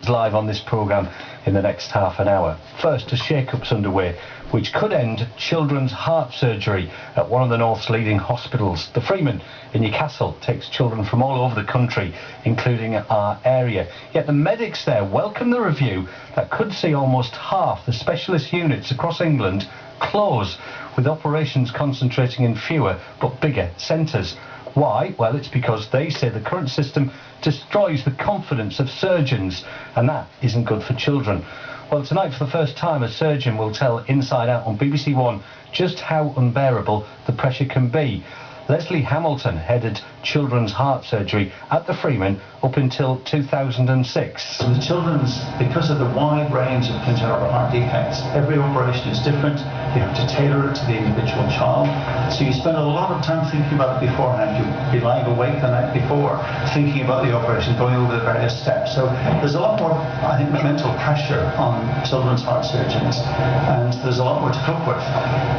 live on this programme in the next half an hour. First, a shake-up's underway which could end children's heart surgery at one of the North's leading hospitals. The Freeman in Newcastle takes children from all over the country, including our area. Yet the medics there welcome the review that could see almost half the specialist units across England close, with operations concentrating in fewer but bigger centres. Why? Well, it's because they say the current system destroys the confidence of surgeons, and that isn't good for children. Well, tonight, for the first time, a surgeon will tell Inside Out on BBC One just how unbearable the pressure can be. Leslie Hamilton headed children's heart surgery at the Freeman up until 2006. The children's, because of the wide range of congenital heart defects, every operation is different. You have to tailor it to the individual child. So you spend a lot of time thinking about it beforehand. You'll be lying awake the night before, thinking about the operation, going over the various steps. So there's a lot more, I think, mental pressure on children's heart surgeons, and there's a lot more to cope with.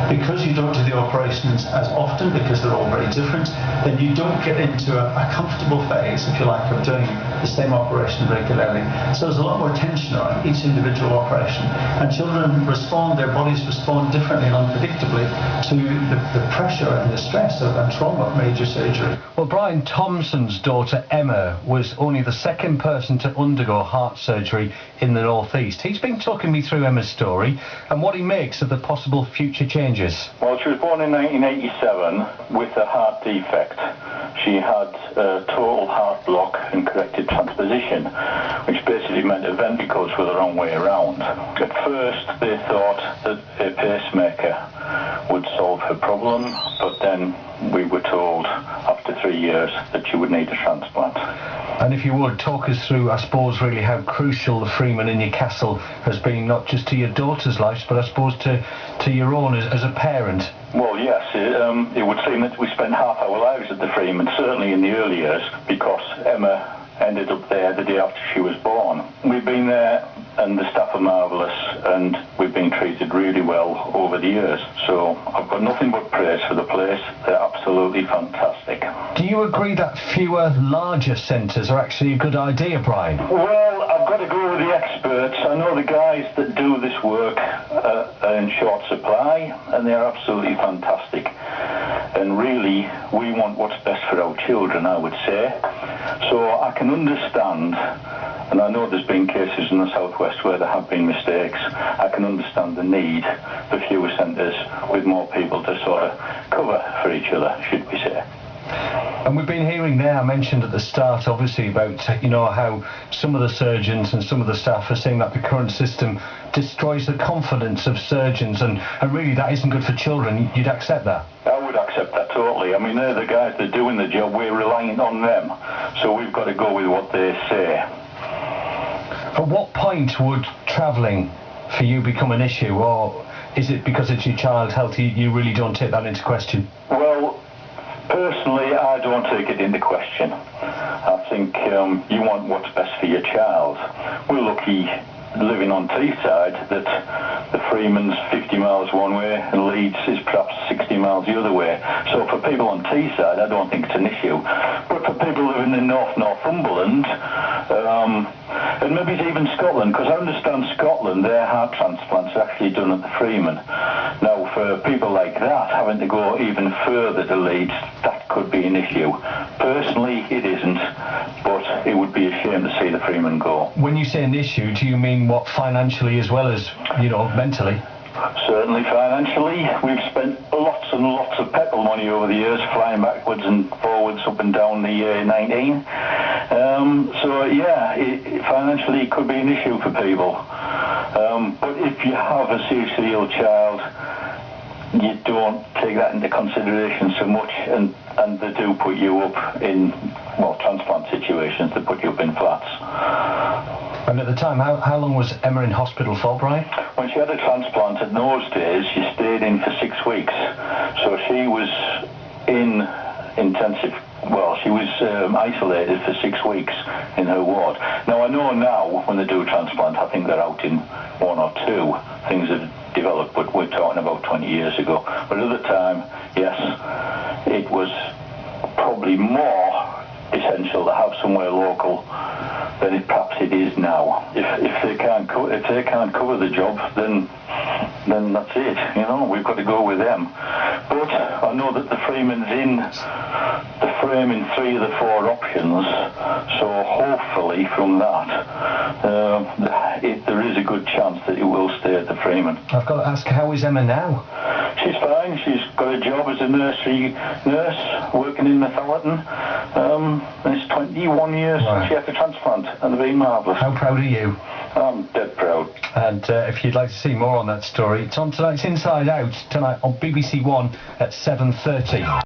Because you don't do the operations as often, because they're all very different, then you don't get into a comfortable phase, if you like, of doing the same operation regularly. So there's a lot more tension on each individual operation, and children respond, their bodies respond differently and unpredictably to the pressure and the stress of and trauma of major surgery. Well, Brian Thompson's daughter Emma was only the second person to undergo heart surgery in the North East. He's been talking me through Emma's story and what he makes of the possible future changes. Well, she was born in 1987 with a heart defect. She had a total heart block and corrected transposition, which basically meant her ventricles were the wrong way around. At first, they thought that a pacemaker would solve her problem, but then we were told after 3 years that she would need a transplant. And if you would, talk us through, I suppose, really how crucial the Freeman in Newcastle has been, not just to your daughter's life, but I suppose to your own as a parent. Well, yes, it would seem that we spent half our lives at the Freeman, certainly in the early years, because Emma ended up there the day after she was born. We've been there, and the staff are marvellous, and we've been treated really well over the years. So I've got nothing but praise for the place. They're absolutely fantastic. Do you agree that fewer larger centres are actually a good idea, Brian? Well, I've got to go with the experts. I know the guys that do this work are in short supply, and they're absolutely fantastic. And really, we want what's best for our children, I would say. So I can understand, and I know there's been cases in the southwest where there have been mistakes. I can understand the need for fewer centres with more people to sort of cover for each other, should we say. And we've been hearing there, I mentioned at the start, obviously, about, you know, how some of the surgeons and some of the staff are saying that the current system destroys the confidence of surgeons, and really that isn't good for children. You'd accept that? I would accept that totally. I mean, they're the guys that are doing the job. We're relying on them. So we've got to go with what they say. At what point would travelling for you become an issue, or is it because it's your child's health you really don't take that into question? Well, personally, I don't take it into question. I think you want what's best for your child. We're lucky living on Teesside that the Freeman's 50 miles one way and Leeds is perhaps 60 miles the other way. So for people on Teesside, I don't think it's an issue. But for people living in Northumberland, and maybe it's even Scotland, because I understand Scotland, their heart transplants are actually done at the Freeman. Now, for people like that, having to go even further to Leeds, that could be an issue. Personally, it isn't, but it would be a shame to see the Freeman go. When you say an issue, do you mean what, financially as well as, you know, mentally? Certainly financially. We've spent lots and lots of petrol money over the years, flying backwards and forwards up and down the A19. So yeah, financially it could be an issue for people. But if you have a seriously ill child, you don't take that into consideration so much, and they do put you up in, well, transplant situations. They put you up in flats. And at the time, how long was Emma in hospital for, Brian? When she had a transplant in those days, she stayed in for 6 weeks. So she was in intensive, well, she was isolated for 6 weeks in her ward. Now, I know now, when they do a transplant, I think they're out in 1 or 2. Things have developed, but we're talking about 20 years ago. But at the time, yes, it was probably more essential to have somewhere local than perhaps it is now. they can't cover the job, then that's it. You know, we've got to go with them. But I know that the Freeman's in the frame in 3 of the 4 options, so hopefully from that there is a good chance that it will stay at the Freeman. I've got to ask, how is Emma now? She's fine. She's got a job as a nursery nurse working in Northallerton. And it's 21 years since she had the transplant, and they've been marvellous. How proud are you? I'm dead proud. And if you'd like to see more on that story, it's on tonight's Inside Out, tonight on BBC One at 7:30.